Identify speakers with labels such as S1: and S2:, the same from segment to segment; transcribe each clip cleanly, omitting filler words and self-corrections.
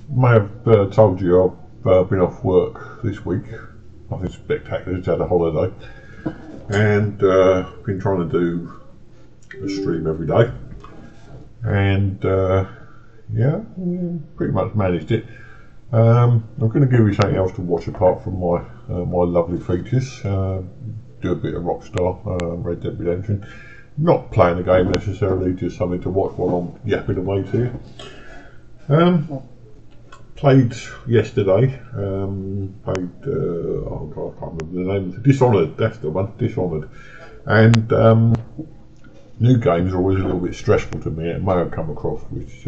S1: may have told you I've been off work this week. Nothing spectacular, just had a holiday. And been trying to do a stream every day. And yeah, pretty much managed it. I'm going to give you something else to watch apart from my my lovely features. Do a bit of Rockstar, Red Dead Redemption. Not playing the game necessarily, just something to watch while I'm yapping away to you. Played yesterday. Played. Oh God, I can't remember the name. Dishonored. That's the one. Dishonored. And new games are always a little bit stressful to me. It may have come across, which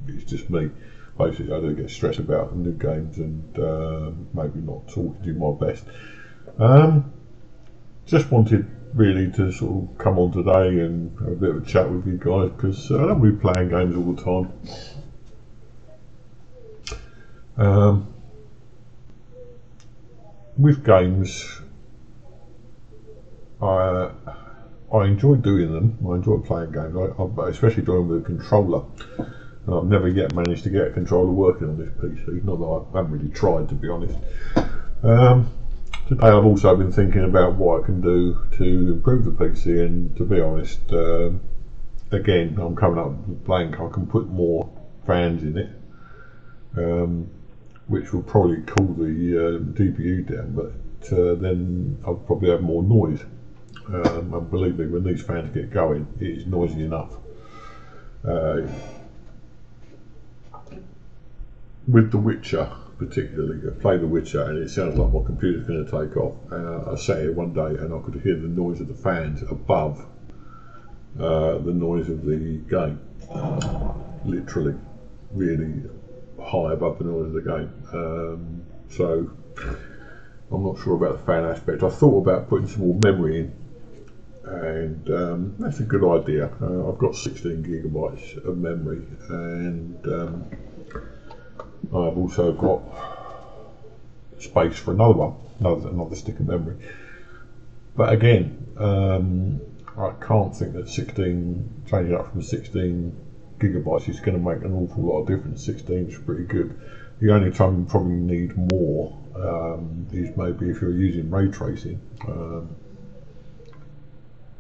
S1: it's just me. Basically, I do get stressed about new games and maybe not talking to my best. Just wanted really to sort of come on today and have a bit of a chat with you guys, because I don't be playing games all the time. With games, I enjoy doing them. I enjoy playing games, I especially doing with a controller. I've never yet managed to get a controller working on this PC, not that I haven't really tried, to be honest. Today I've also been thinking about what I can do to improve the PC, and to be honest, again, I'm coming up with blank. I can put more fans in it, which will probably cool the GPU down, but then I'll probably have more noise. And believe me, when these fans get going, it is noisy enough. With The Witcher particularly, I play The Witcher and it sounds like my computer's going to take off. I sat here one day and I could hear the noise of the fans above the noise of the game. Literally, really high above the noise of the game. So I'm not sure about the fan aspect. I thought about putting some more memory in, and that's a good idea. I've got 16 gigabytes of memory, and I've also got space for another one, another stick of memory. But again, I can't think that changing up from 16 gigabytes is going to make an awful lot of difference. 16 is pretty good. The only time you probably need more is maybe if you're using ray tracing,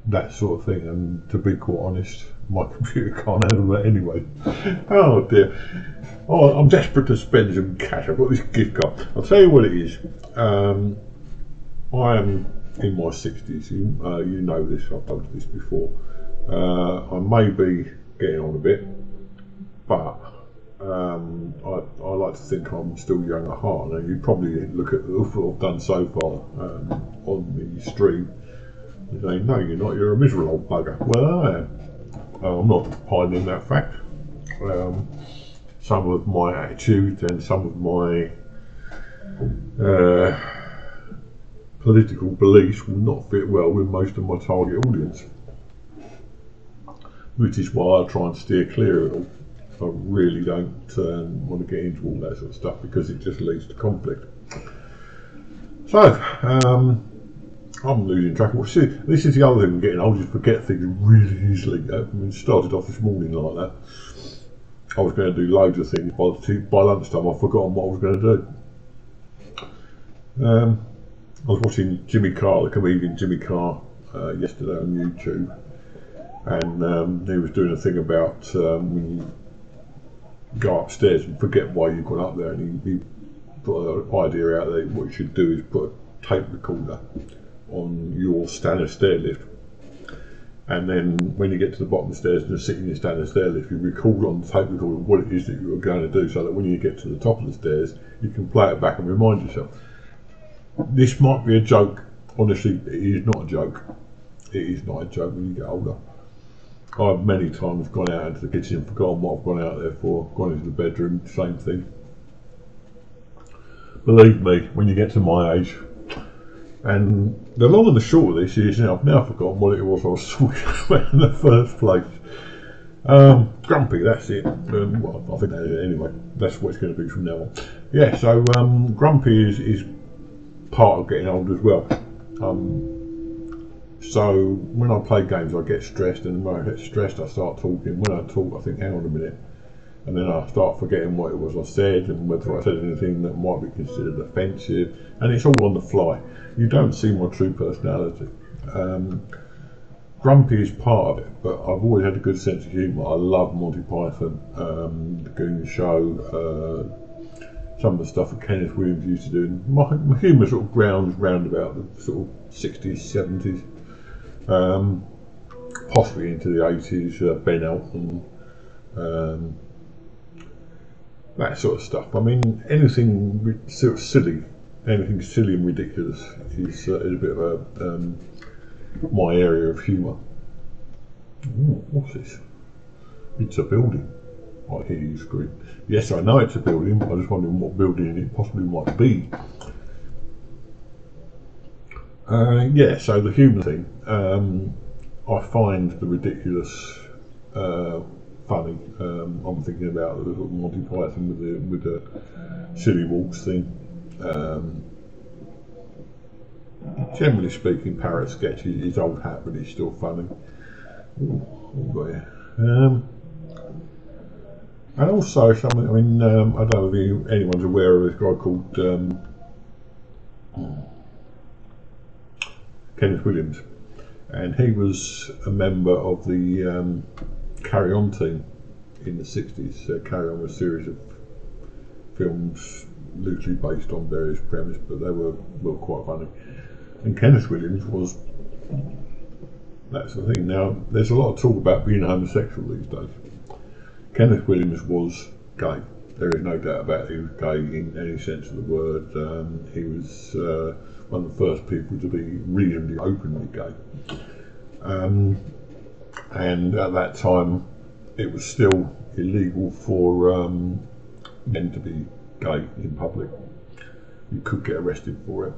S1: that sort of thing. And to be quite honest, my computer can't handle that anyway. Oh dear. Oh, I'm desperate to spend some cash. I've got this gift card. I'll tell you what it is. I am in my 60s. You know this, I've told you this before. I may be getting on a bit, but I like to think I'm still young at heart. And you probably look at what I've done so far on the stream and say, no, you're not, you're a miserable old bugger. Well, I am. I'm not hiding that fact. Some of my attitude and some of my political beliefs will not fit well with most of my target audience, which is why I try and steer clear of it all. I really don't want to get into all that sort of stuff, because it just leads to conflict. So, I'm losing track of what. See, this is the other thing with getting old, just forget things really easily. I mean, started off this morning like that. I was going to do loads of things. By lunchtime, I've forgotten what I was going to do. I was watching Jimmy Carr, the comedian Jimmy Carr, yesterday on YouTube, and he was doing a thing about when you go upstairs and forget why you've gone up there, and he put an idea out there. What you should do is put a tape recorder on your standard stair lift, and then when you get to the bottom of the stairs and you're sitting in your standard stair lift, you record on the tape recorder what it is that you were going to do, so that when you get to the top of the stairs you can play it back and remind yourself. This might be a joke. Honestly, it is not a joke. It is not a joke when you get older. I've many times gone out into the kitchen and forgotten what I've gone out there for, gone into the bedroom, same thing. Believe me, when you get to my age. And the long and the short of this is, I've now forgotten what it was I was talking about in the first place. Grumpy, that's it. Well, I think that's it anyway. That's what it's going to be from now on. Yeah, so grumpy is part of getting old as well. So when I play games I get stressed, and when I get stressed I start talking. When I talk I think, hang on a minute, and then I start forgetting what it was I said and whether I said anything that might be considered offensive, and it's all on the fly. You don't see my true personality. Grumpy is part of it, but I've always had a good sense of humour. I love Monty Python, the Goon Show, some of the stuff that Kenneth Williams used to do. My humour sort of grounds round about the sort of 60s, 70s, possibly into the 80s, Ben Elton, that sort of stuff. I mean, anything sort of silly, anything silly and ridiculous is a bit of a my area of humour. What's this? It's a building. I hear you scream. Yes, I know it's a building, but I'm just wondering what building it possibly might be. Yeah, so the humour thing. I find the ridiculous funny. I'm thinking about the little Monty Python with the silly walks thing. Generally speaking, Parrot sketch is old hat, but it's still funny. And also something. I mean, I don't know if anyone's aware of this guy called Kenneth Williams, and he was a member of the Carry On team in the 60s. Carry On was a series of films loosely based on various premises, but they were quite funny. And Kenneth Williams was, that's the thing. Now, there's a lot of talk about being homosexual these days. Kenneth Williams was gay. There is no doubt about it. He was gay in any sense of the word. He was one of the first people to be reasonably openly gay. And at that time, it was still illegal for men to be gay in public. You could get arrested for it.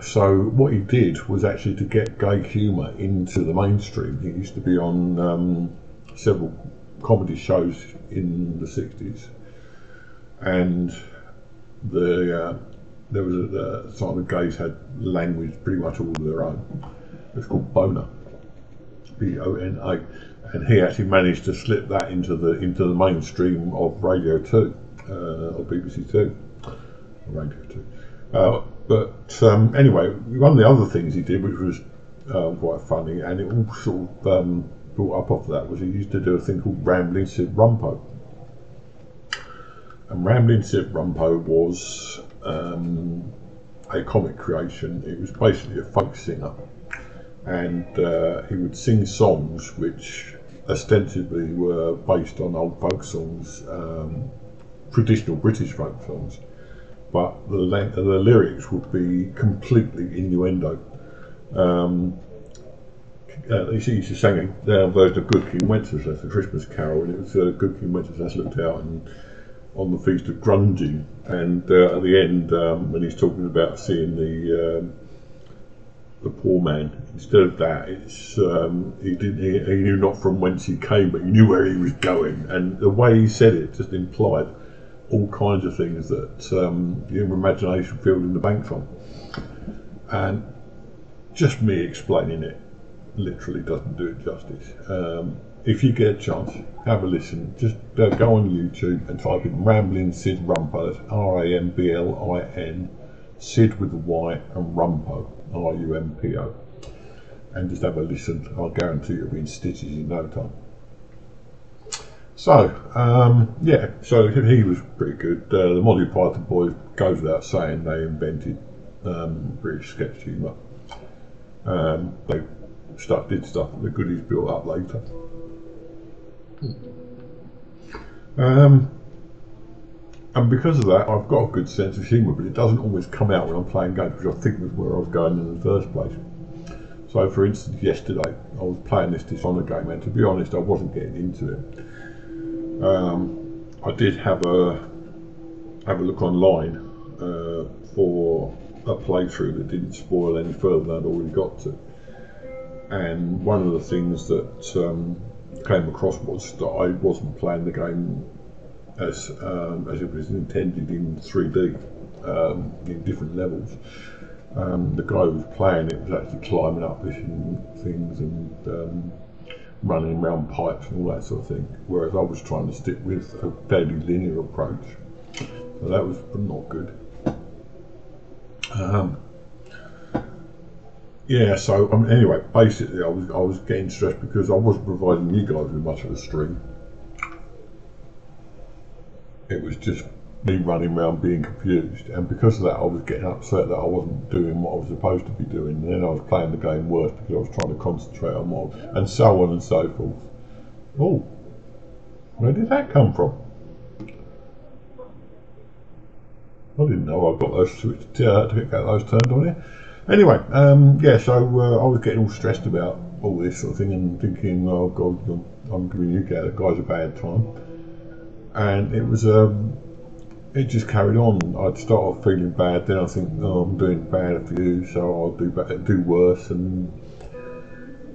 S1: So what he did was actually to get gay humour into the mainstream. He used to be on several comedy shows in the 60s, and there was a time the gays had language pretty much all of their own. It was called Boner, B-O-N-A, and he actually managed to slip that into the mainstream of Radio 2, or BBC 2, or Radio 2. But anyway, one of the other things he did, which was quite funny, and it all sort of brought up off that, was he used to do a thing called Rambling Sid Rumpo. And Rambling Sid Rumpo was a comic creation. It was basically a folk singer, and he would sing songs which ostensibly were based on old folk songs, traditional British folk songs, but the lyrics would be completely innuendo. He used to sing a version of Good King Wenceslas, the Christmas Carol, and it was Good King Wenceslas looked out and on the feast of Grunging, and at the end, when he's talking about seeing the poor man, instead of that, it's he knew not from whence he came, but he knew where he was going, and the way he said it just implied all kinds of things that your imagination filled in the banks on. And just me explaining it literally doesn't do it justice. If you get a chance, have a listen. Just go on YouTube and type in Rambling Sid Rumpo. That's R-A-M-B-L-I-N, Sid with a Y, and Rumpo, R-U-M-P-O. And just have a listen. I'll guarantee you'll be in stitches in no time. So, yeah, so he was pretty good. The Monty Python boys, goes without saying, they invented British sketch humour. They did stuff that the goodies built up later. And because of that, I've got a good sense of humour, but it doesn't always come out when I'm playing games, which I think was where I was going in the first place. So, for instance, yesterday I was playing this Dishonored game, and to be honest, I wasn't getting into it. I did have a look online for a playthrough that didn't spoil any further than I'd already got to, and one of the things that came across was that I wasn't playing the game as it was intended in 3D, in different levels. The guy who was playing it was actually climbing up things and running around pipes and all that sort of thing, whereas I was trying to stick with a fairly linear approach. So that was not good. Yeah, so anyway, basically I was getting stressed because I wasn't providing you guys with much of a stream. It was just me running around being confused, and because of that I was getting upset that I wasn't doing what I was supposed to be doing, and then I was playing the game worse because I was trying to concentrate on what, and so on and so forth. Oh, where did that come from? I didn't know I got those switched to get those turned on here. Anyway, yeah, so I was getting all stressed about all this sort of thing and thinking, oh God, I'm giving you guys a bad time. And it was, it just carried on. I'd start off feeling bad, then I think, oh, I'm doing bad for you, so I'll do worse. And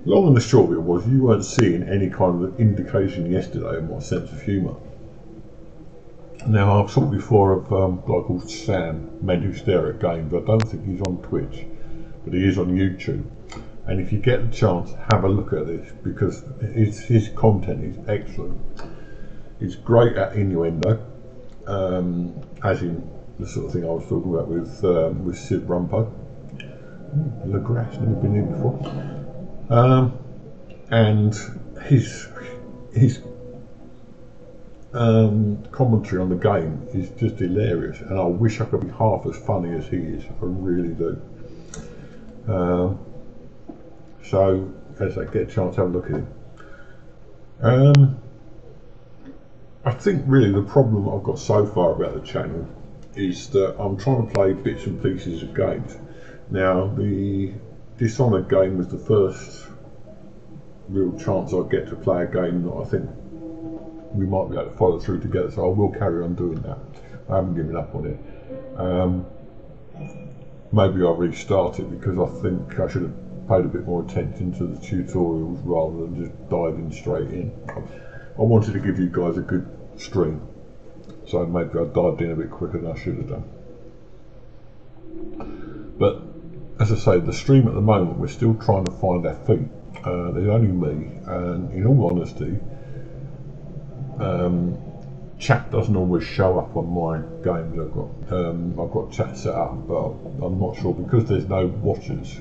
S1: long and the short of it was, you weren't seeing any kind of indication yesterday of my sense of humour. Now, I've talked before of a guy called Sam, Men Who Stare at Games. I don't think he's on Twitch, but he is on YouTube. And if you get the chance, have a look at this, because his content is excellent. He's great at innuendo, as in the sort of thing I was talking about with Sid Rumpo. LeGrasse, never been here before. And his commentary on the game is just hilarious, and I wish I could be half as funny as he is. I really do. So, as I get a chance to have a look at him. I think really the problem I've got so far about the channel is that I'm trying to play bits and pieces of games. Now, the Dishonored game was the first real chance I get to play a game that I think we might be able to follow through together, so I will carry on doing that. I haven't given up on it. Maybe I'll restart it because I think I should have paid a bit more attention to the tutorials rather than just diving straight in. I wanted to give you guys a good stream, so maybe I dived in a bit quicker than I should have done. But as I say, the stream at the moment, we're still trying to find our feet. There's only me, and in all honesty, chat doesn't always show up on my games. I've got chat set up, but I'm not sure because there's no watchers.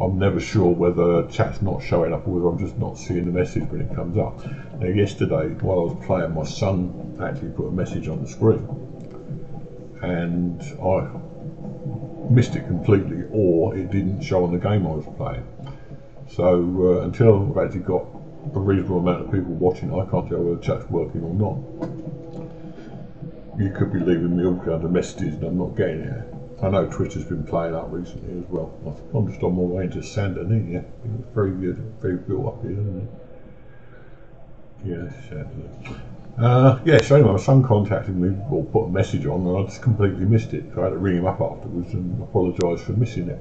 S1: I'm never sure whether chat's not showing up or whether I'm just not seeing the message when it comes up. Now, yesterday, while I was playing, my son actually put a message on the screen, and I missed it completely, or it didn't show on the game I was playing. So until I've actually got a reasonable amount of people watching, I can't tell whether chat's working or not. You could be leaving me all kinds of messages and I'm not getting it. I know Twitter's been playing up recently as well. I'm just on my way into Saint Denis. Yeah, it's very good, very built up here, isn't it? Yeah, yeah, so anyway, my son contacted me or put a message on and I just completely missed it. So I had to ring him up afterwards and apologise for missing it.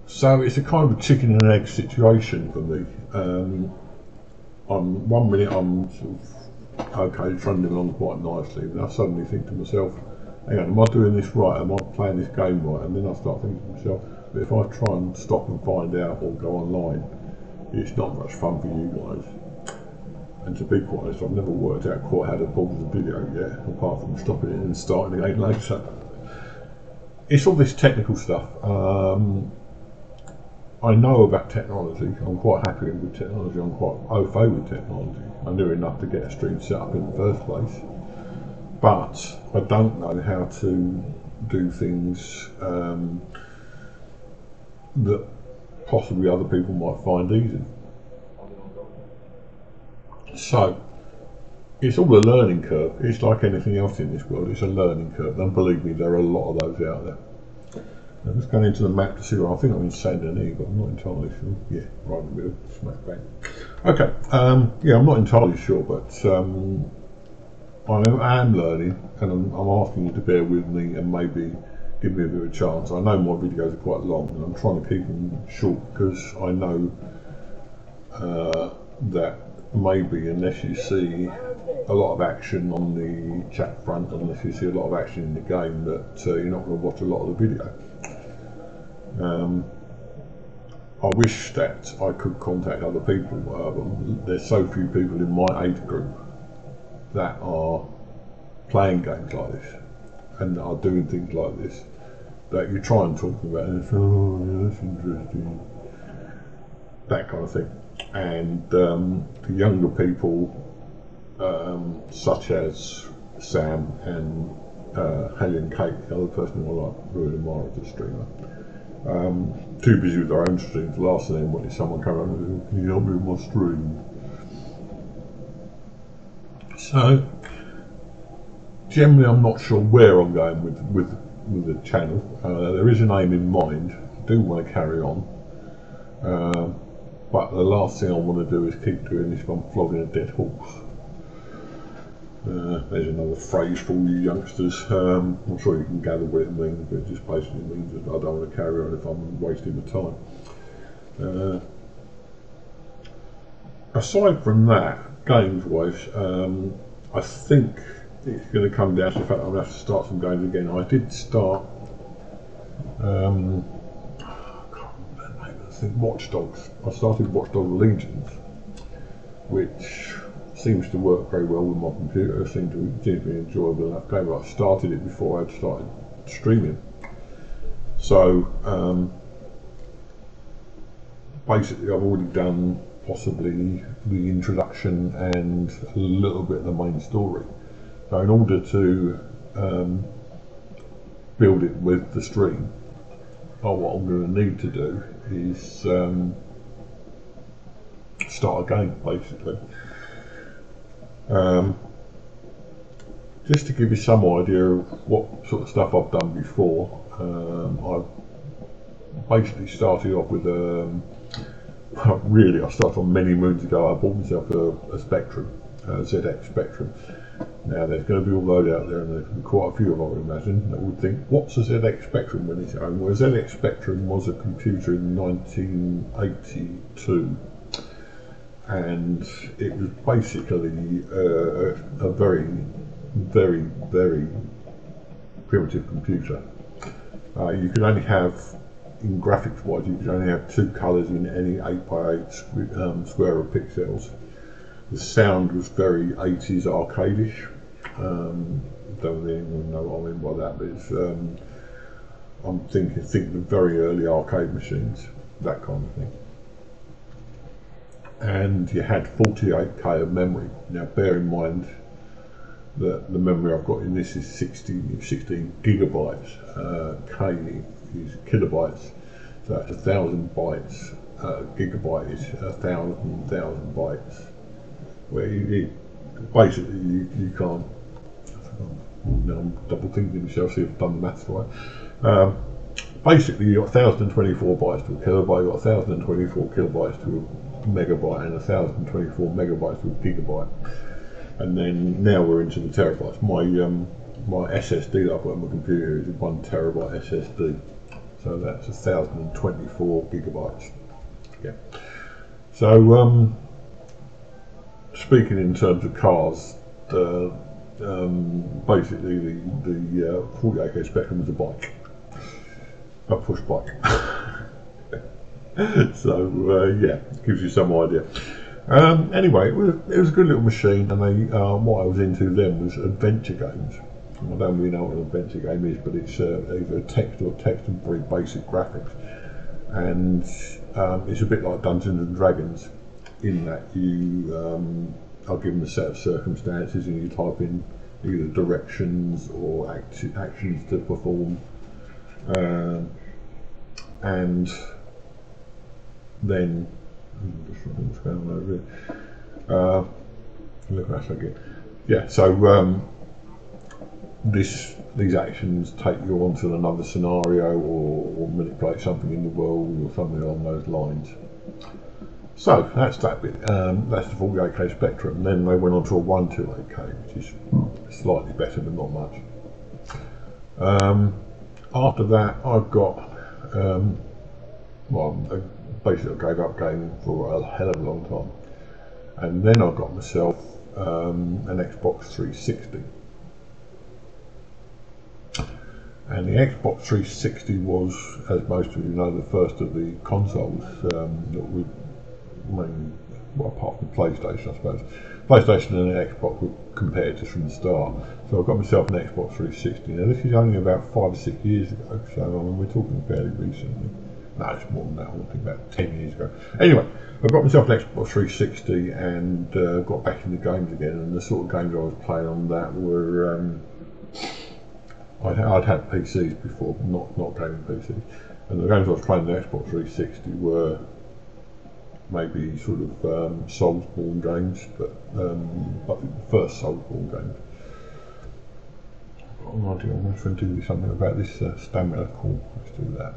S1: So it's a kind of a chicken and egg situation for me. On 1 minute I'm sort of okay, trundling along quite nicely, and I suddenly think to myself, hang on, am I doing this right? Am I playing this game right? And then I start thinking to myself, but if I try and stop and find out or go online, it's not much fun for you guys. And to be quite honest, I've never worked out quite how to pause the video yet, apart from stopping it and starting again later. It's all this technical stuff. I know about technology. I'm quite happy with technology. I'm quite au fait with technology. I knew enough to get a stream set up in the first place, but I don't know how to do things that possibly other people might find easy. So it's all a learning curve. It's like anything else in this world. It's a learning curve, and believe me, there are a lot of those out there. I'm just going into the map to see where I think I'm in Saint Denis, but I'm not entirely sure. Yeah, right in the middle, smack bang. Okay, yeah, I'm not entirely sure, but I am learning, and I'm asking you to bear with me and maybe give me a bit of a chance. I know my videos are quite long, and I'm trying to keep them short because I know that maybe unless you see a lot of action on the chat front, unless you see a lot of action in the game, that you're not going to watch a lot of the video. Um, I wish that I could contact other people, but there's so few people in my age group that are playing games like this and are doing things like this that you try and talk about and it's, oh yeah, that's interesting, that kind of thing. And the younger people, such as Sam and Haley and Kate, the other person I like, really admire as a streamer, too busy with their own streams. The last thing they want is someone coming up and saying, can you help me with my stream? So generally I'm not sure where I'm going with the channel. There is an aim in mind. I do want to carry on, but the last thing I want to do is keep doing this one flogging a dead horse. There's another phrase for all you youngsters. I'm sure you can gather what it means, but it just basically means that I don't want to carry on if I'm wasting my time. Aside from that, games-wise, I think it's going to come down to the fact that I'm going to have to start some games again. I did start, I can't remember the name, I think Watch Dogs. I started Watch Dogs Legions, which seems to work very well with my computer. It seems to be an enjoyable enough game. I started it before I'd started streaming. So basically I've already done possibly the introduction and a little bit of the main story. So in order to build it with the stream, what I'm going to need to do is start a game, basically. Just to give you some idea of what sort of stuff I've done before, I've basically started off with really I started on many moons ago. I bought myself a Spectrum, ZX Spectrum. Now there's going to be all those out there, and there's quite a few of them, I would imagine, that would think, what's a ZX Spectrum when it's home? Well, a ZX Spectrum was a computer in 1982, and it was basically a very, very, very primitive computer. You could only have, in graphics wise, you could only have two colours in any 8x8 square of pixels. The sound was very 80s arcade-ish. Don't really know what I mean by that, but it's, I'm thinking of very early arcade machines, that kind of thing. And you had 48k of memory. Now bear in mind that the memory I've got in this is 16 gigabytes. K is kilobytes, so that's 1,000 bytes. Gigabyte is 1,000 bytes. Where basically you can't. Now I'm double thinking myself, see if I've done the maths right. Basically, you got 1,024 bytes to a kilobyte, you got 1,024 kilobytes to a megabyte, and 1,024 megabytes to a gigabyte. And then now we're into the terabytes. My SSD that I've got on my computer is a 1 terabyte SSD, so that's 1,024 gigabytes. Yeah. So speaking in terms of cars, basically the 48k Spectrum was a bike, a push bike. So yeah, it gives you some idea. Anyway, it was a good little machine, and what I was into then was adventure games. I don't really know what an adventure game is, but it's either text or text and very basic graphics, and it's a bit like Dungeons and Dragons in that you are given a set of circumstances and you type in either directions or actions to perform, and then what's going on over here? Look at that again. Yeah, so these actions take you onto another scenario or manipulate something in the world or something along those lines. So that's that bit. That's the 48k Spectrum. Then they went on to a 128k, which is slightly better but not much. After that, I've got basically I gave up gaming for a hell of a long time, and then I got myself an Xbox 360. And the Xbox 360 was, as most of you know, the first of the consoles that we, well, apart from PlayStation, I suppose. PlayStation and the Xbox were competitors from the start. So I got myself an Xbox 360. Now this is only about 5 or 6 years ago, so I mean, we're talking fairly recently. No, it's more than that. I think about 10 years ago. Anyway, I got myself an Xbox 360 and got back into games again. And the sort of games I was playing on that were I'd had PCs before, not gaming PCs, and the games I was playing on the Xbox 360 were maybe sort of Soulsborne games, but the first Soulsborne games. I've got an idea. I'm going to do something about this stamina core. Let's do that.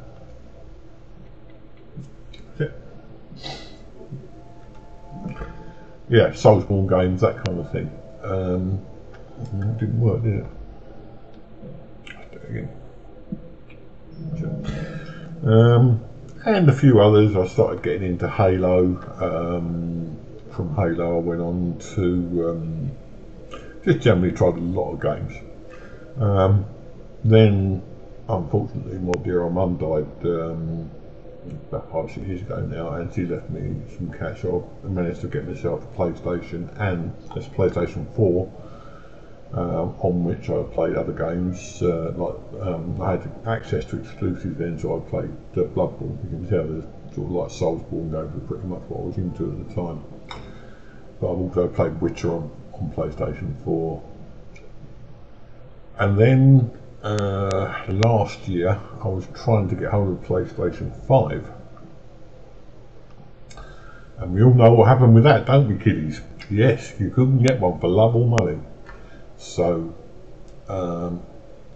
S1: That's it. Yeah, Soulsborne games, that kind of thing. It didn't work, did it? Again. And a few others. I started getting into Halo. From Halo I went on to just generally tried a lot of games. Then unfortunately my dear old mum died about 5 or 6 years ago now, and she left me some cash. I managed to get myself a PlayStation, and it's PlayStation 4. On which I played other games, I had access to exclusives then, so I played Bloodborne. You can tell there's sort of like Soulsborne games were pretty much what I was into at the time. But I've also played Witcher on PlayStation 4. And then last year I was trying to get hold of PlayStation 5. And we all know what happened with that, don't we, kiddies? Yes, you couldn't get one for love or money. So,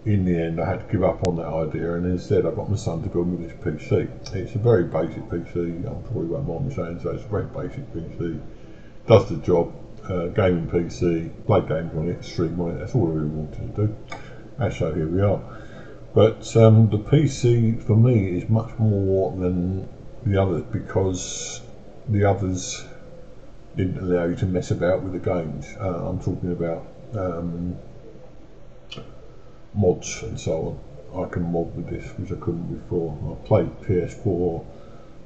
S1: in the end, I had to give up on that idea, and instead I got my son to build me this PC. It's a very basic PC, I'm sure you won't mind me saying so, it's a very basic PC. Does the job, gaming PC, play games on it, stream on it, that's all I really wanted to do. And so here we are. But the PC, for me, is much more than the others, because the others didn't allow you to mess about with the games. I'm talking about mods and so on. I can mod with this, which I couldn't before. I played PS4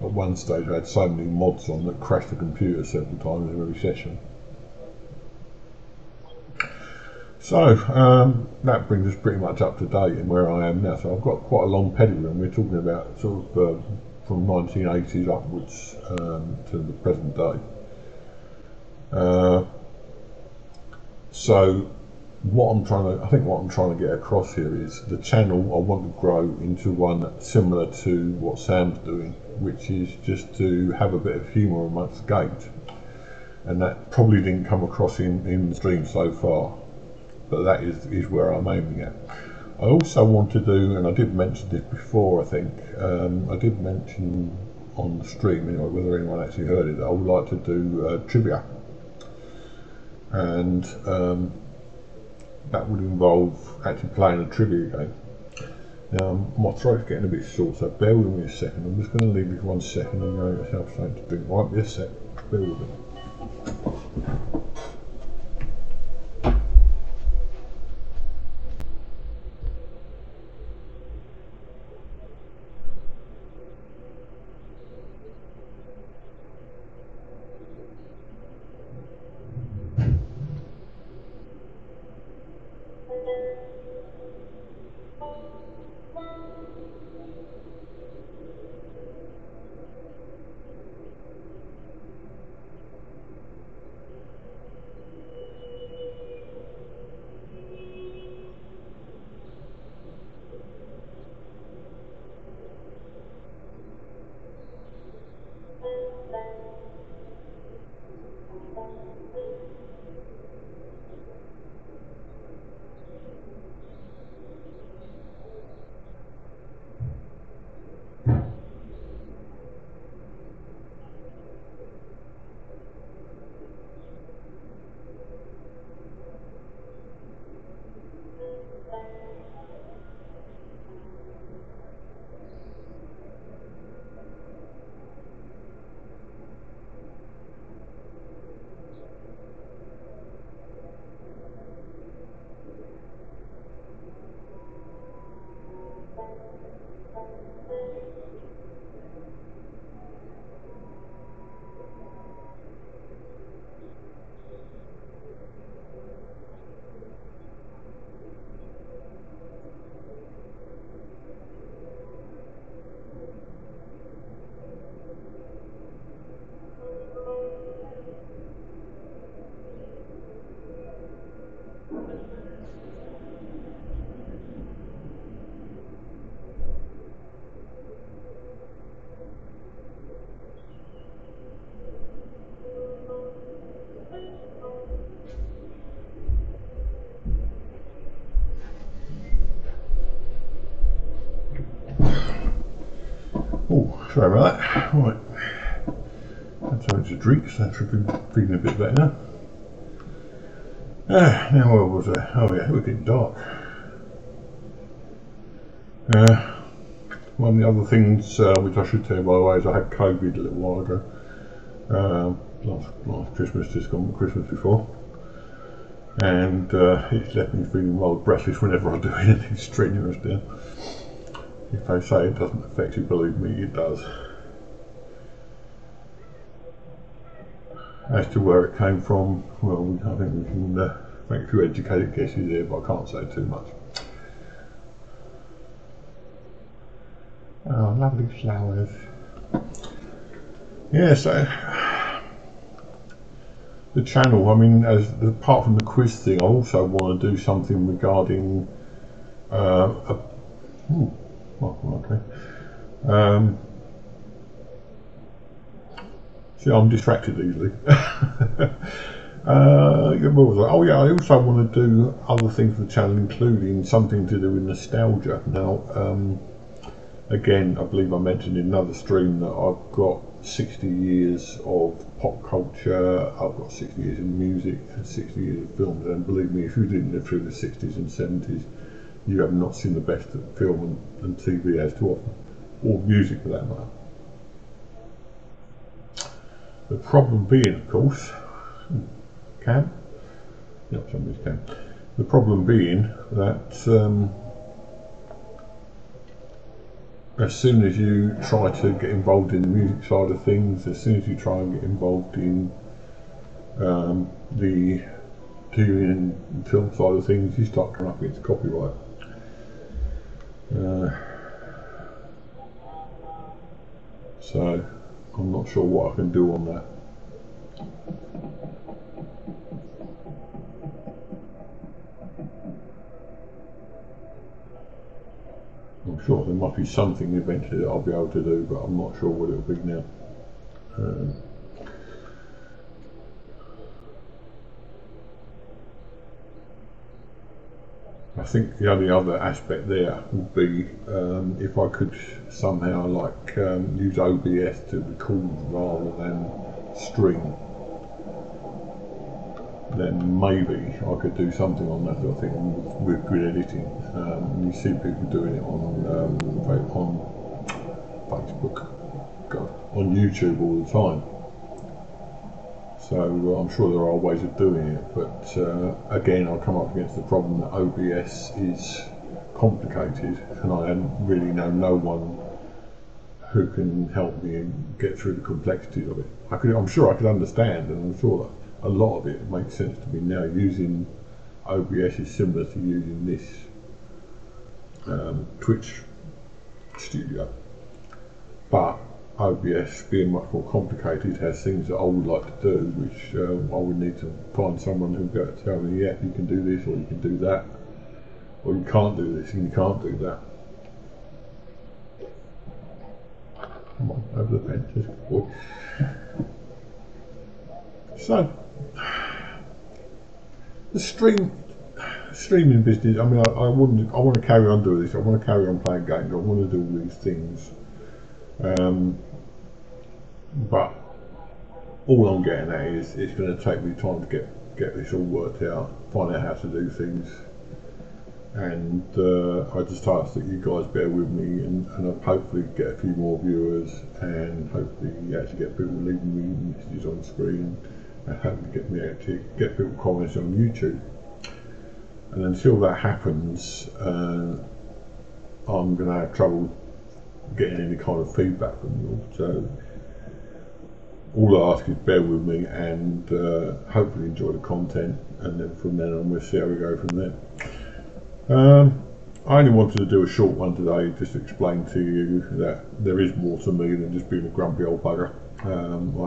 S1: at one stage. I had so many mods on that crashed the computer several times in every session. So that brings us pretty much up to date in where I am now. So I've got quite a long pedigree, and we're talking about sort of from 1980s upwards to the present day. So what I'm trying to get across here is the channel I want to grow into one similar to what Sam's doing, which is just to have a bit of humour amongst the games, and that probably didn't come across in the stream so far, but that is where I'm aiming at. I also want to do, and I did mention this before, I think I did mention on the stream anyway, whether anyone actually heard it, I would like to do trivia, and that would involve actually playing a trivia game. Now my throat's getting a bit sore, so bear with me a second. I'm just going to leave you for 1 second and go get myself something to drink. Right, be a sec, bear with me. Sorry about that. Right. Had something to drink, so I should be feeling a bit better now. Now where was I? Oh yeah, we're getting dark. One of the other things which I should tell you by the way is I had COVID a little while ago. Last Christmas, just gone Christmas before. And it's left me feeling rather breathless whenever I do anything strenuous now. If they say it doesn't affect you, believe me, it does. As to where it came from, well, I think we can make a few educated guesses here, but I can't say too much. Oh, lovely flowers. Yeah, so the channel, I mean, apart from the quiz thing, I also want to do something regarding see, I'm distracted easily. What was I? Oh yeah, I also want to do other things for the channel, including something to do with nostalgia. Now, again, I believe I mentioned in another stream that I've got 60 years of pop culture, I've got 60 years in music and 60 years of films, and believe me, if you didn't live through the 60s and 70s, you have not seen the best that film and TV has to offer, or music for that matter. The problem being, of course, Cam? Yep, somebody's Cam. The problem being that as soon as you try to get involved in the music side of things, as soon as you try and get involved in the TV and film side of things, you start coming up against copyright. So I'm not sure what I can do on that. I'm sure there must be something eventually that I'll be able to do, but I'm not sure what it'll be now. I think the only other aspect there would be if I could somehow use OBS to record rather than stream, then maybe I could do something on that. I think with good editing. You see people doing it on Facebook, on YouTube all the time. So I'm sure there are ways of doing it, but again, I'll come up against the problem that OBS is complicated, and I really know no one who can help me get through the complexities of it. I'm sure I could understand, and I'm sure that a lot of it makes sense to me now. Using OBS is similar to using this Twitch studio, but OBS, being much more complicated, has things that I would like to do, which I would need to find someone who'd go to tell me, yeah, you can do this, or you can do that, or you can't do this and you can't do that. Come on, over the fence, good boy. So, the streaming business, I mean, I want to carry on doing this, I want to carry on playing games, I want to do all these things. But all I'm getting at is it's going to take me time to get this all worked out, find out how to do things, and I just ask that you guys bear with me, and I'll hopefully get a few more viewers, and hopefully actually get people leaving me messages on screen, and hopefully get people comments on YouTube. And until that happens, I'm going to have trouble getting any kind of feedback from you. So all I ask is bear with me, and hopefully enjoy the content, and then from then on we'll see how we go from there. I only wanted to do a short one today just to explain to you that there is more to me than just being a grumpy old bugger. I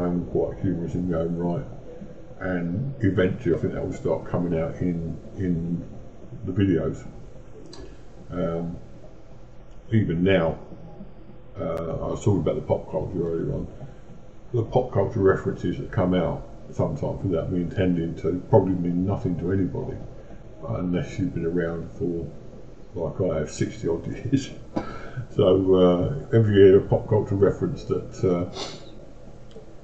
S1: am quite humorous in my own right, and eventually I think that will start coming out in the videos. Even now, I was talking about the pop culture earlier on. The pop culture references that come out sometimes without me intending to probably mean nothing to anybody unless you've been around for, like I have, 60 odd years. So if you hear a pop culture reference that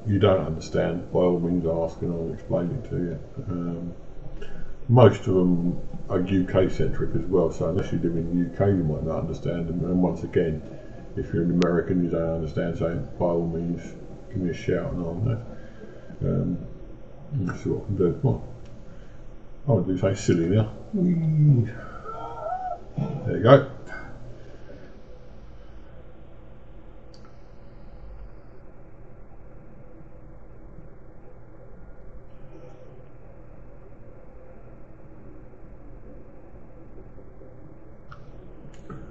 S1: you don't understand, by all means ask and I'll explain it to you. Most of them are UK centric as well, so unless you live in the UK you might not understand them. And once again, if you're an American you don't understand, so by all means give me a shout and I'll know. Let's see what I can do. Well, I want to do something silly now. Whee. There you go.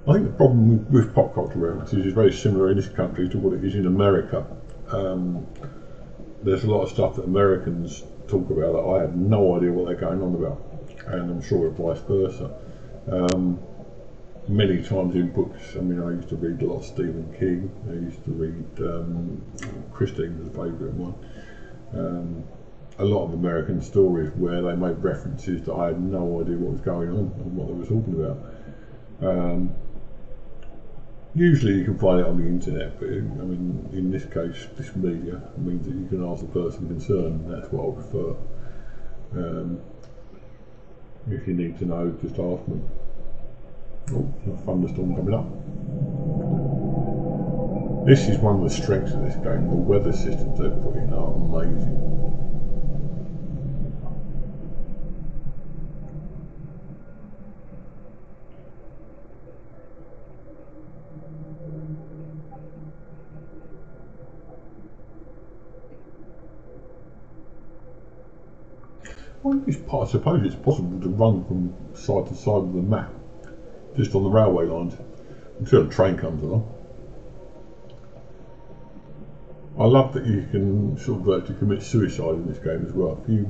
S1: I think the problem with pop culture references is very similar in this country to what it is in America. There's a lot of stuff that Americans talk about that I have no idea what they're going on about, and I'm sure vice versa. Many times in books, I mean, I used to read a lot of Stephen King. I used to read Christine was a favourite one. A lot of American stories where they made references that I had no idea what was going on and what they were talking about. Usually you can find it on the internet, but I mean, in this case, this media means that you can ask the person concerned, and that's what I prefer. If you need to know, just ask me. Oh, there's a thunderstorm coming up. This is one of the strengths of this game. The weather systems they've put in are amazing. I suppose it's possible to run from side to side of the map, just on the railway lines, until a train comes along. I love that you can sort of virtually commit suicide in this game as well. If you,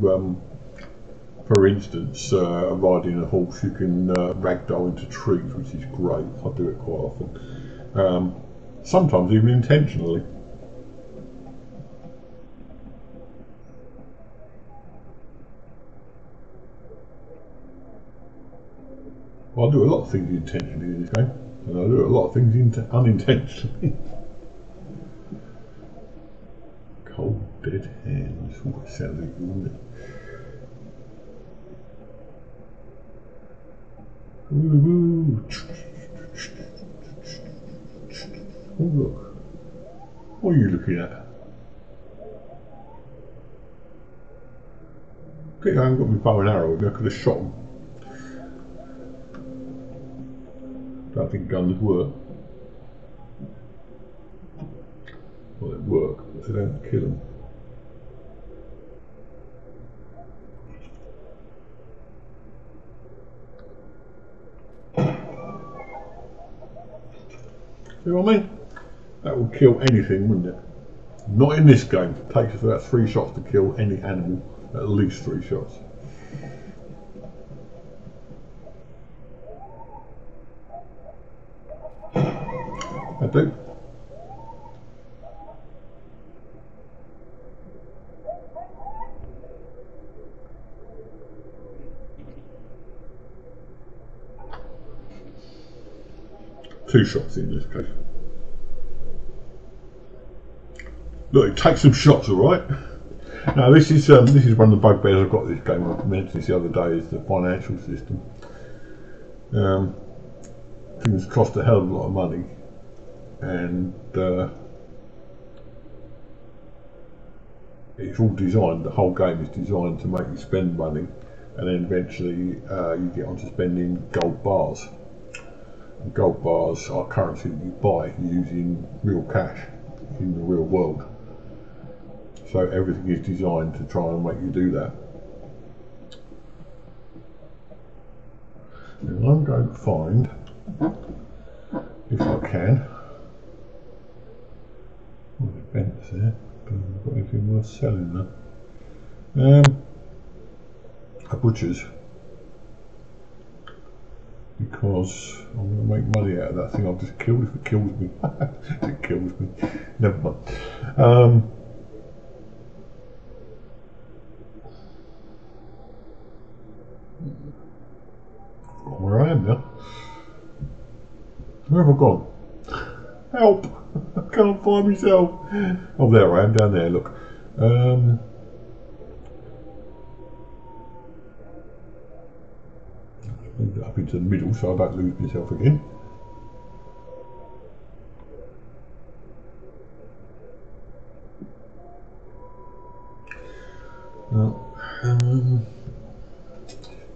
S1: for instance, are riding a horse, you can ragdoll into trees, which is great. I do it quite often. Sometimes even intentionally. Well, I do a lot of things intentionally in this game, and I do a lot of things unintentionally. Cold dead hands. Oh, it sounds evil, doesn't it? Ooh. Oh look. What are you looking at? Okay, I haven't got my bow and arrow, I could have shot them. Don't think guns work. Well, they work, but they don't kill them. See what I mean? That would kill anything, wouldn't it? Not in this game. It takes us about 3 shots to kill any animal. At least 3 shots. I do. Two shots in this case. Look, it takes some shots, alright? Now this is one of the bugbears I've got this game. I mentioned this the other day, is the financial system. Things cost a hell of a lot of money, and it's all designed, the whole game is designed to make you spend money, and then eventually you get onto spending gold bars. And gold bars are currency that you buy using real cash in the real world. So everything is designed to try and make you do that. And I'm going to find, if I can, there's bents there, but I've not got anything worth selling there. A butcher's, because I'm going to make money out of that thing I've just killed if it kills me. If it kills me, never mind. Where I am now. Where have I gone? Help! I can't find myself. Oh, there I am, down there, look. Move it up into the middle so I don't lose myself again.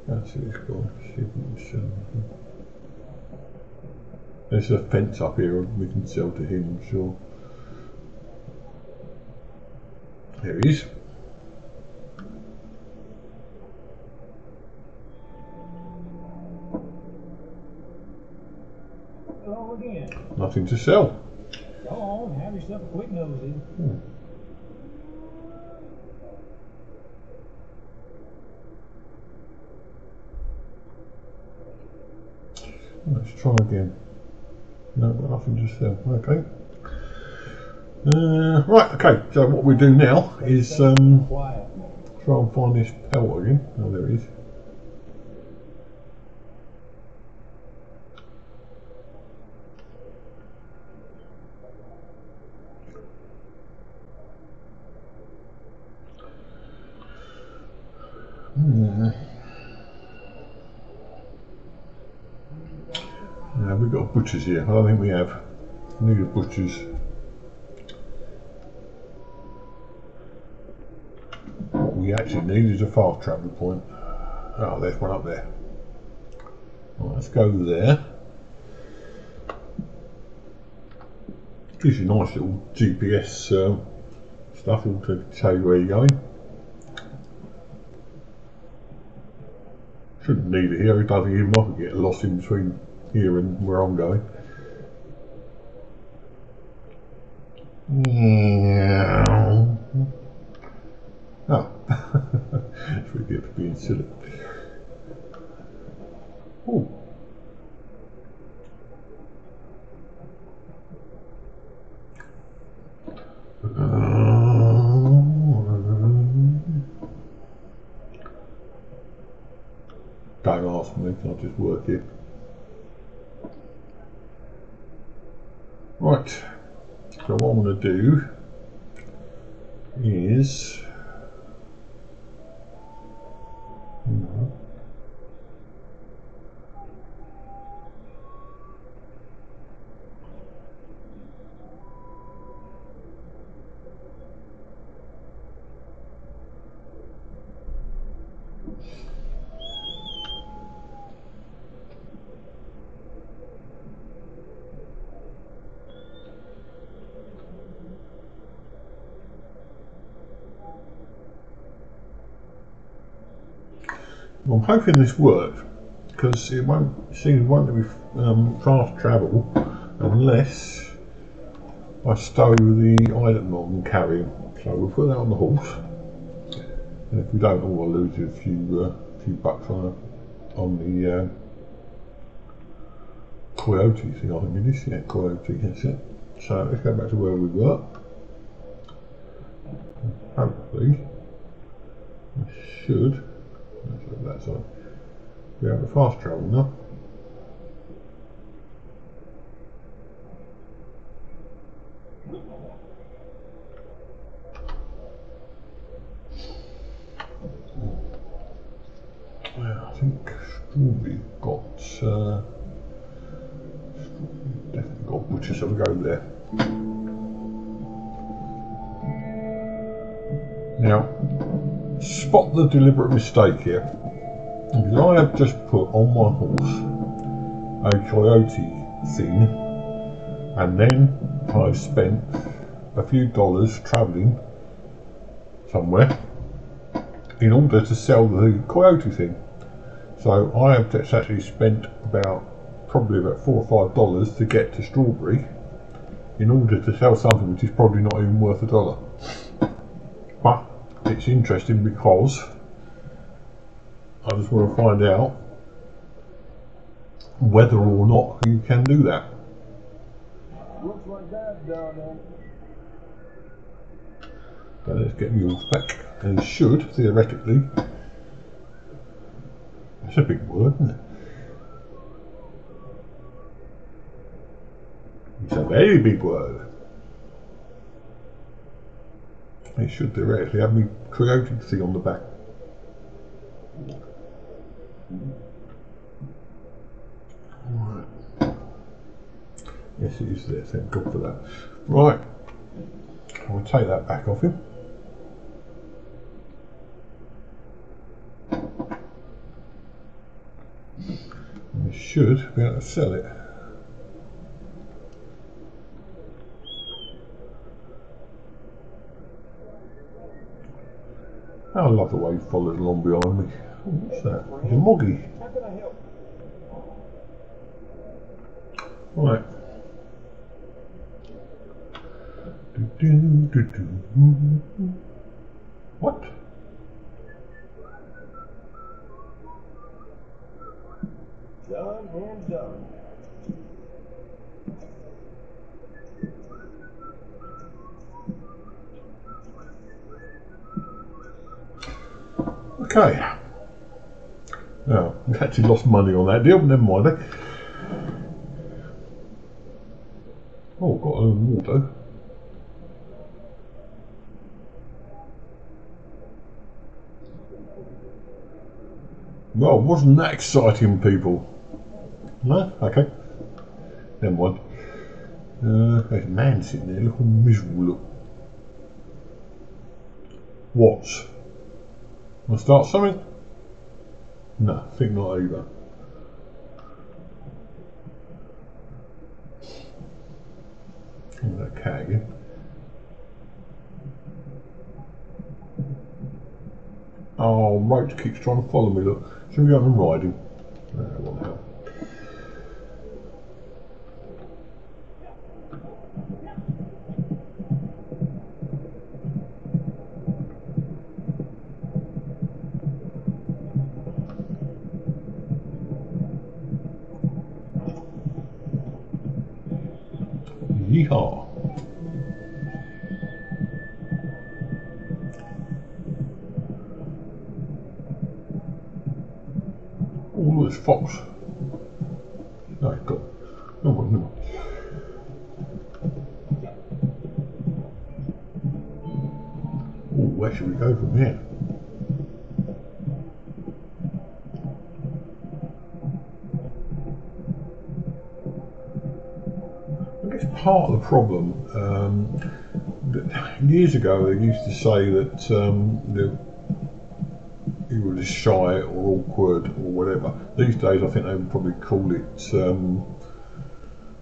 S1: That's it's gone. There's a fence up here we can sell to him, I'm sure. There he is.
S2: Hello again.
S1: Nothing to sell.
S2: Go on, have yourself a quick nosy.
S1: Let's try again. No, nothing to sell. Okay. Right, okay, so what we do now is try and find this pelt again. Oh, there he is. Now we've got butchers here. I don't think we have. Need a butchers. What we actually need is a fast travel point. Oh, there's one up there. Right, let's go there. Gives you a nice little GPS stuff all to tell you where you're going. Shouldn't need it here, it doesn't even I could get lost in between here and where I'm going. Oh, that's what we get for being silly. Oh. Don't ask me, I'll just work it. Right, so what I'm going to do is I'm hoping this works because it won't let me fast travel unless I stow the item I'm carrying. So we'll put that on the horse, and if we don't, I'll lose a few bucks on the coyote thing. I think it is, yeah, coyote. That's it. So let's go back to where we were. Hopefully, I should. That's on. We have a fast travel now. Well, I think Strawberry got definitely got butcher, so we'll go there. Now, spot the deliberate mistake here. Because I have just put on my horse a coyote thing, and then I've spent a few dollars travelling somewhere in order to sell the coyote thing. So I have just actually spent probably about $4 or $5 to get to Strawberry in order to sell something which is probably not even worth $1. But it's interesting because I just want to find out whether or not you can do that.
S2: Looks like that's done then.
S1: So let's get mules back, and it should, theoretically, it's a big word, isn't it? It It's a very big word. It should theoretically have me creating thing on the back. Right. Yes, it is there, thank God for that. Right. I'll take that back off him. We should be able to sell it. I love the way he follows along behind me. Oh, what's that? It's a moggy.
S2: How can I help?
S1: Right. What?
S2: Done and done.
S1: Okay. Now, we actually lost money on that deal, but never mind. Eh? Oh, got a little water. Well, wasn't that exciting, people? No? Okay. Never mind. There's a man sitting there, look all miserable, look. What? Want to start something? No, I think not either. Oh, that cat again. Oh, Roach keeps trying to follow me, look. Shall we go and ride him? What the hell? Yeehaw! Oh, look, there's Fox. No, he's got. No one, no one. Oh, where should we go from here? I guess part of the problem, years ago they used to say that you were just shy or awkward or whatever. These days I think they would probably call it,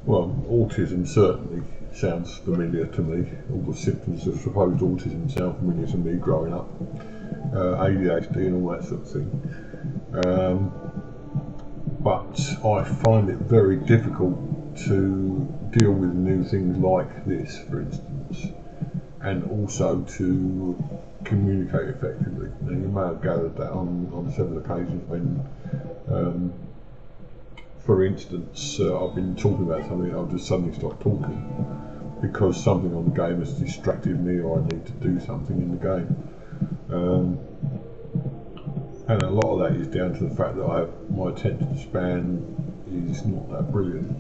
S1: well, autism certainly sounds familiar to me. All the symptoms of supposed autism sound familiar to me growing up. ADHD and all that sort of thing. But I find it very difficult to deal with new things like this, for instance, and also to communicate effectively. Now, you may have gathered that on several occasions when, for instance, I've been talking about something, I'll just suddenly stop talking because something on the game has distracted me or I need to do something in the game. And a lot of that is down to the fact that my attention span is not that brilliant.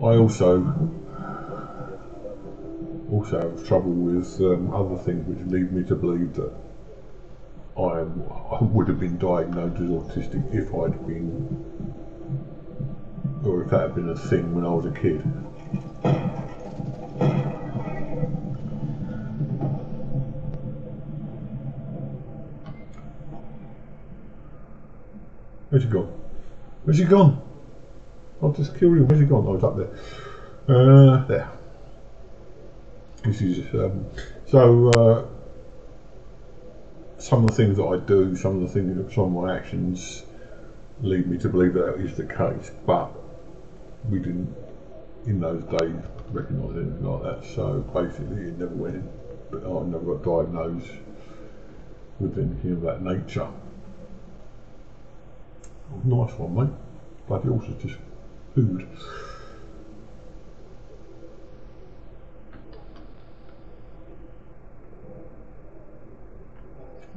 S1: I also have trouble with other things which lead me to believe that I would have been diagnosed as autistic if I'd been, or if that had been a thing when I was a kid. Where's he gone? Where's he gone? I've just killed him. Where's he gone? Oh, he's up there. There. This is some of the things that I do, some of my actions lead me to believe that is the case, but we didn't in those days recognise anything like that. So basically, it never went in. But I never got diagnosed with anything of that nature. Oh, nice one, mate. Bloody horse is just food.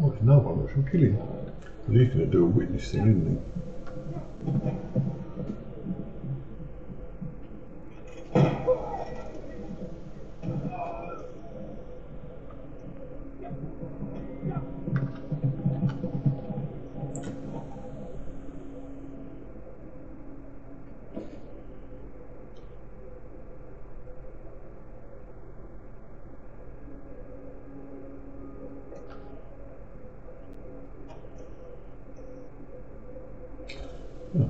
S1: Oh, there's another one that should kill him. He's going to do a witness thing, isn't he? We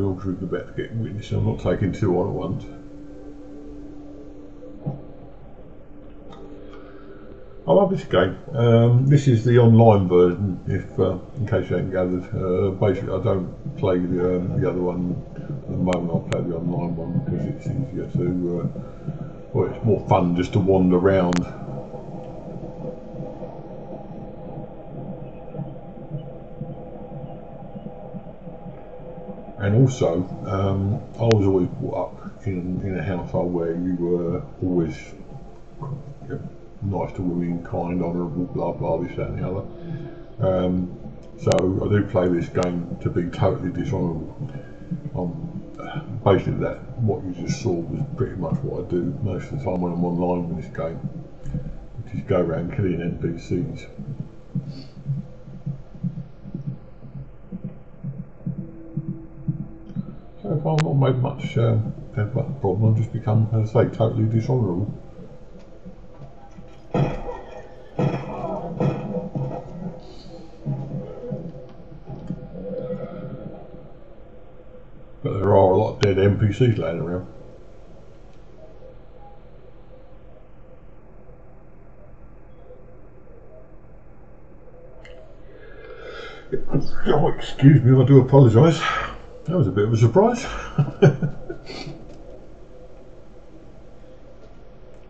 S1: all drink the bet to get witness. I'm not taking two on at once. I love this game. This is the online version, if in case you haven't gathered. Basically, I don't play the other one at the moment. I play the online one because it's easier to. Well, it's more fun just to wander around. And also, I was always brought up in a household where you were always nice to women, kind, honourable, blah blah, this, that and the other. So I do play this game to be totally dishonourable. Basically what you just saw was pretty much what I do most of the time when I'm online with this game, which is go around killing NPCs. So if I've not made much problem, I've just become, as I say, totally dishonourable. But there are a lot of dead NPCs laying around. Oh, excuse me, I do apologise. That was a bit of a surprise.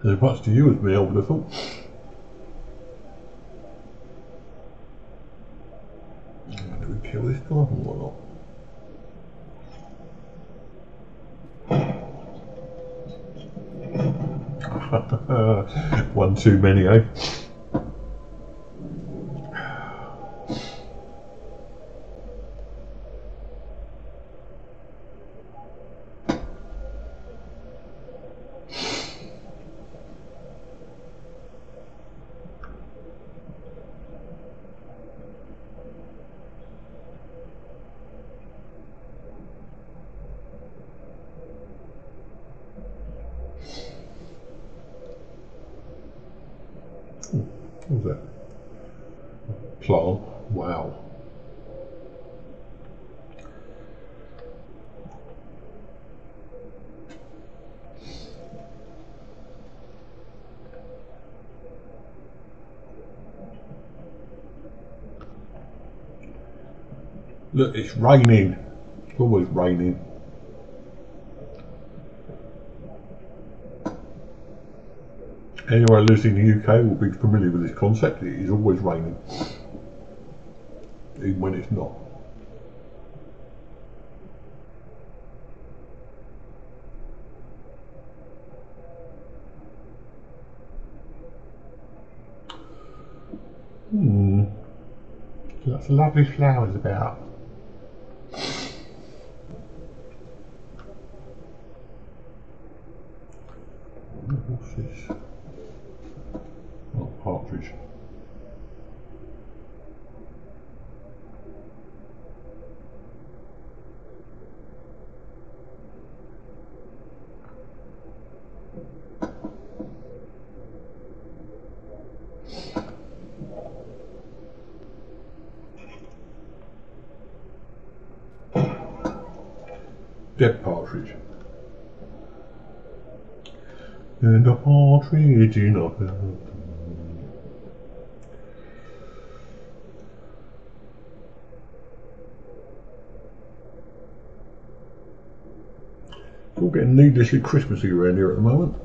S1: As much to you as me, I would have thought. Do we kill this guy or what? One too many, eh? What was that? Plant. Wow. Look, it's raining. It's always raining. Anyone who lives in the UK will be familiar with this concept. It is always raining, even when it's not. Lots of lovely flowers about. What's this? Oh, partridge. Dead partridge. And a partridge in a pear. It's all getting needlessly Christmassy around here at the moment.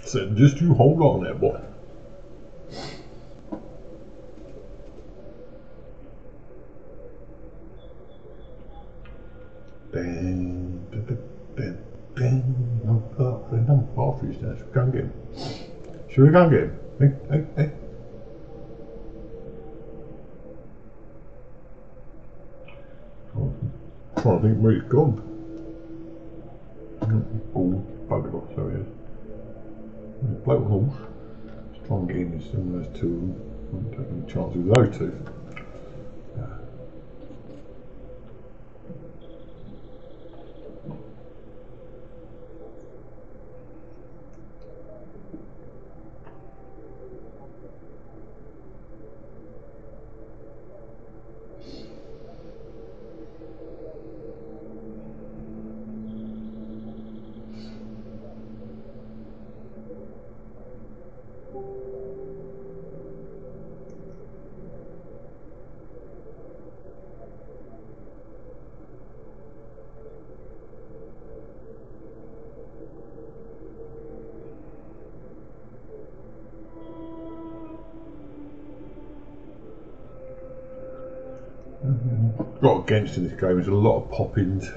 S1: So just you hold on there, boy. Ding, ding, ding, ding, ding. No, there's no partridge there. Should we go and get him? Should we go and get him? Hey, hey, hey. Oh, I'm trying to think where he's gone. Oh, buggered off, so he is. There's a bloke on horse. Let's try and get in with some of those two. I'm taking a chance with those two. Got against in this game is a lot of pop-ins.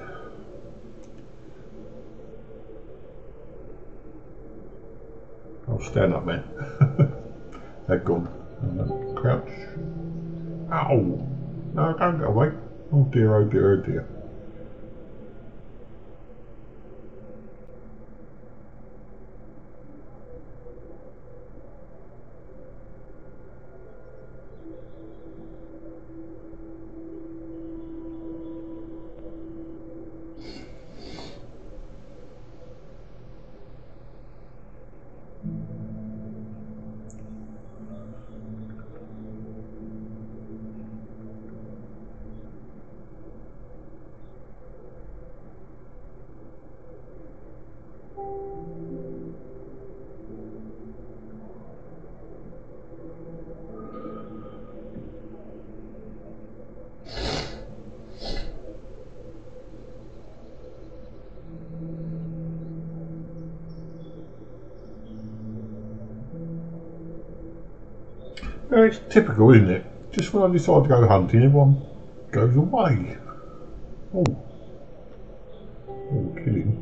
S1: I'll stand up, man. They're gone. Crouch. Ow! No, don't go away. Oh dear, oh dear, oh dear. It's typical, isn't it? Just when I decide to go hunting, everyone goes away. Oh, oh, killing.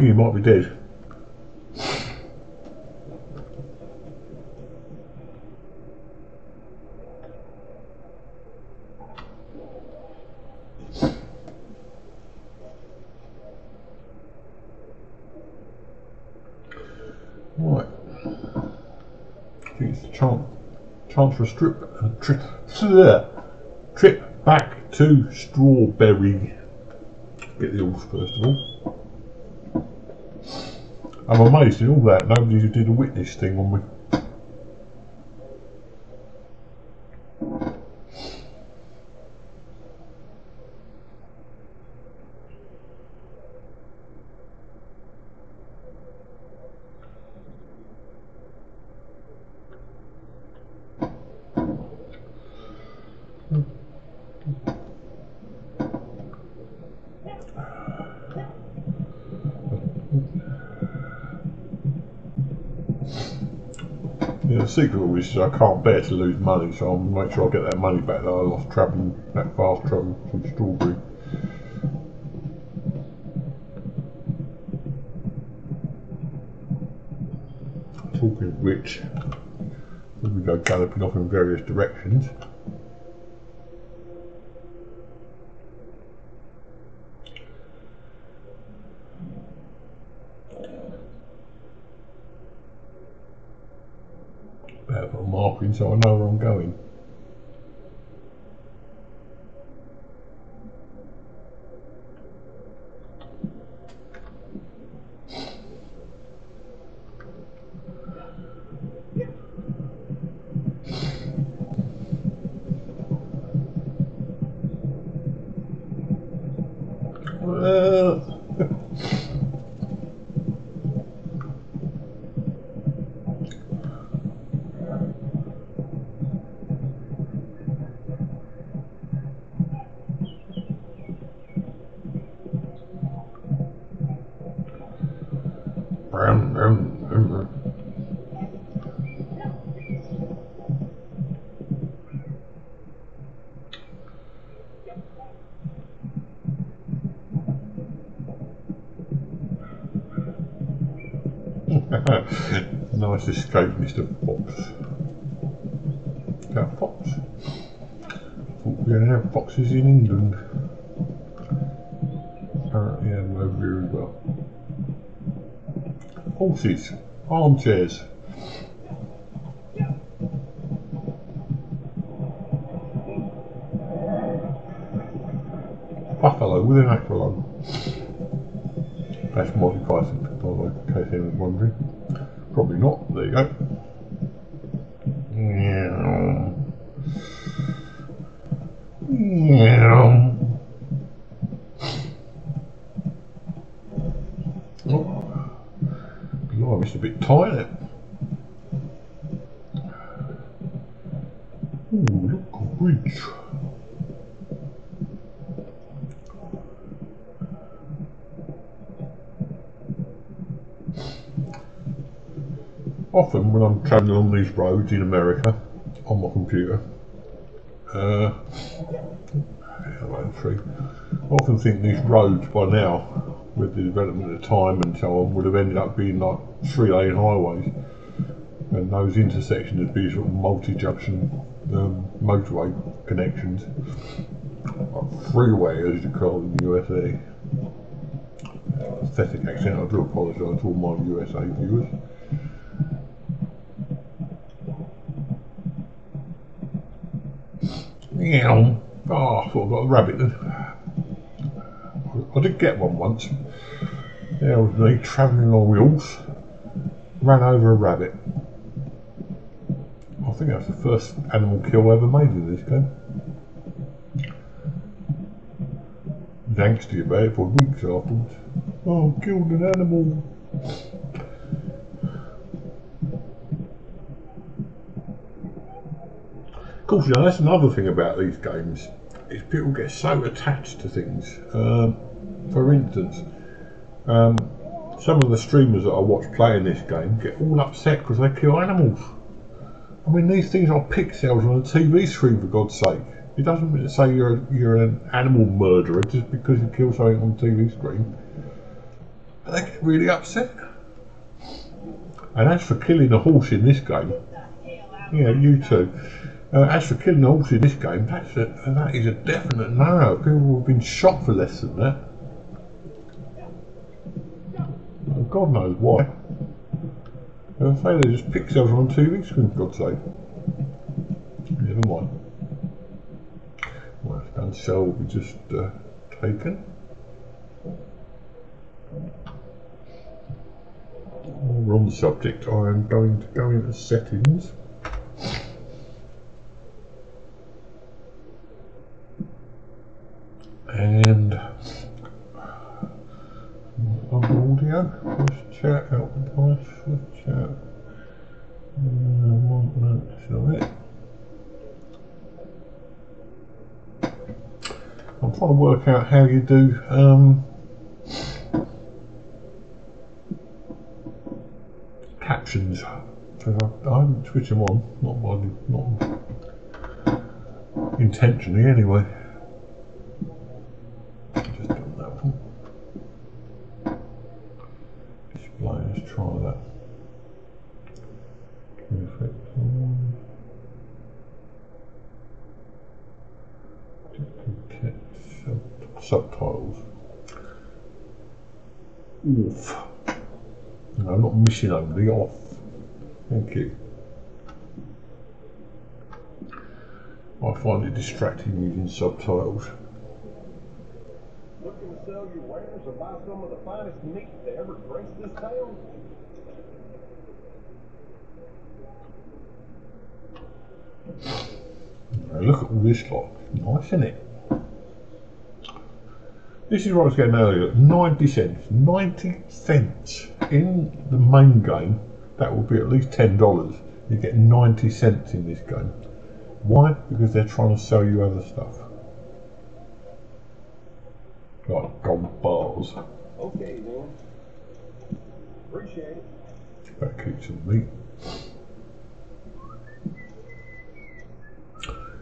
S1: You might be dead. Right. I think it's a chance for a trip back to Strawberry. Get the horse first of all. I'm amazed in all that nobody did a witness thing on me. Yeah, the secret of all this is I can't bear to lose money, so I'll make sure I get that money back that I lost travelling, that fast travel from Strawberry. Talking of which, we go galloping off in various directions. Better put a marker in so I know where I'm going. Nice escape, Mr. Fox. That fox? Thought we only have foxes in England. Apparently, and over here as well. Horses, armchairs. Buffalo with an aqualung. That's Monty Python, by the way, in case anyone's wondering. Probably not, there you go. Meow. Meow. Oh, blimey, it's a bit tight there. Oh, look, a bridge. Often when I'm travelling on these roads in America on my computer, I often think these roads by now, with the development of time and so on, would have ended up being like 3-lane highways, and those intersections would be sort of multi-junction motorway connections, freeway as you call it in the USA. Pathetic accent, I do apologise to all my USA viewers. Meow. Oh, I thought I got a rabbit then. I did get one once. There was me travelling on wheels, ran over a rabbit. I think that's the first animal kill ever made in this game. I was angsty about it for weeks afterwards. Oh, killed an animal. Of course, you know, that's another thing about these games, is people get so attached to things. For instance, some of the streamers that I watch playing this game get all upset because they kill animals. I mean, these things are pixels on a TV screen, for God's sake. It doesn't mean to say you're an animal murderer just because you kill something on a TV screen. But they get really upset. And as for killing a horse in this game, yeah, you too. As for killing a horse in this game, that is a definite no. People have been shot for less than that. Well, God knows why. As I say, they're just pixels on a TV screen, for God's sake. Never mind. Well, that shell will be just taken. While we're on the subject, I am going to go into settings. And on audio, voice chat, out device, voice chat. No, that's not it. I'm trying to work out how you do captions. So I haven't switched them on, not intentionally anyway. Just done that one. Display, let's try that. Effect on. Subtitles. Off. No, not mission only, off. Thank you. I find it distracting using subtitles.
S2: Looking to sell your wares or buy some of the finest meat that ever graced this town?
S1: Now look at all this lot. Nice, isn't it? This is what I was getting earlier. 90 cents. 90 cents. In the main game, that will be at least $10. You get 90 cents in this game. Why? Because they're trying to sell you other stuff. Like gold bars.
S2: Okay, then. Appreciate it.
S1: That keeps some meat.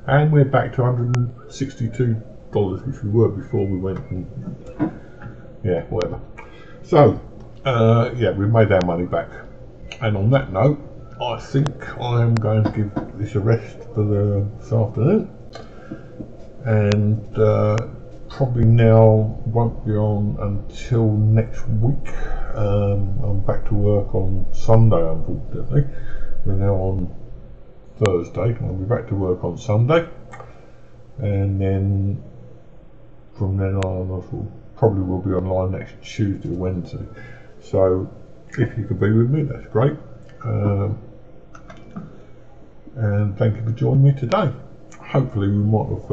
S1: And we're back to $162, which we were before we went and yeah, whatever. So, yeah, we've made our money back. And on that note, I think I am going to give this a rest for this afternoon, and probably now won't be on until next week. I'm back to work on Sunday, unfortunately. We're now on Thursday. I'll be back to work on Sunday, and then from then on I probably will be online next Tuesday or Wednesday. So if you could be with me, that's great. And thank you for joining me today. Hopefully we might have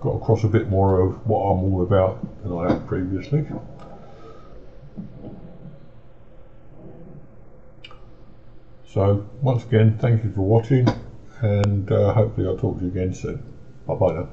S1: got across a bit more of what I'm all about than I have previously. So once again, thank you for watching, and hopefully I'll talk to you again soon. Bye bye now.